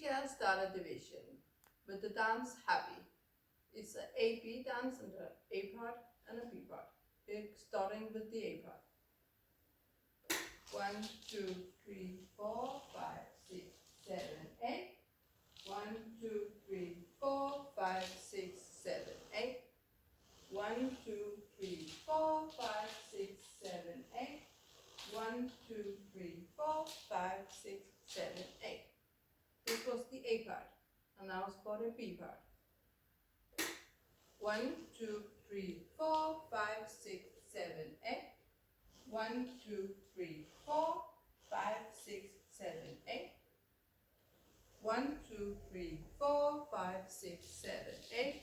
can start a division with the dance happy. It's an A-B dance and an A part and a B part. We're starting with the A part. 1, 2, 3, 4, 5, 6, 7, 8. 1, 2, 3, 4, 5, 6, 7, 8. 1, 2, 3, 4, 5, 6, 7, 8. 1, 2, 3, 4, 5, 6, 7, 8. This was the A part, and now it's for the B part. 1, 2, 3, 4, 5, 6, 7, 8. 1, 2, 3, 4, 5, 6, 7, 8. 1, 2, 3, 4, 5, 6, 7, 8.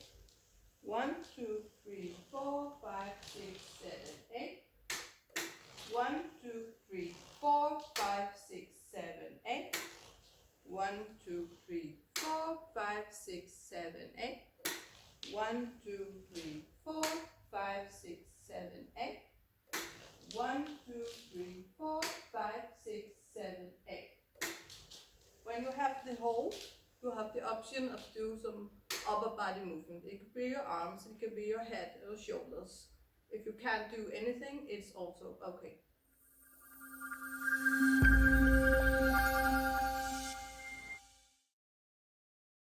1, 2, 3, 4, 5, 6, 7, 8. 1, 2, 3, 4, 5, 6, 7, 8. 1, 2, 3, 4, 5, 6, 7, 8. 1, 2, 3, 4, 5, 6, 7, 8. 1, 2, 3, 4, 5, 6, 7, 8. When you have the whole, you have the option of do some upper body movement. It could be your arms, it could be your head or shoulders. If you can't do anything, it's also okay.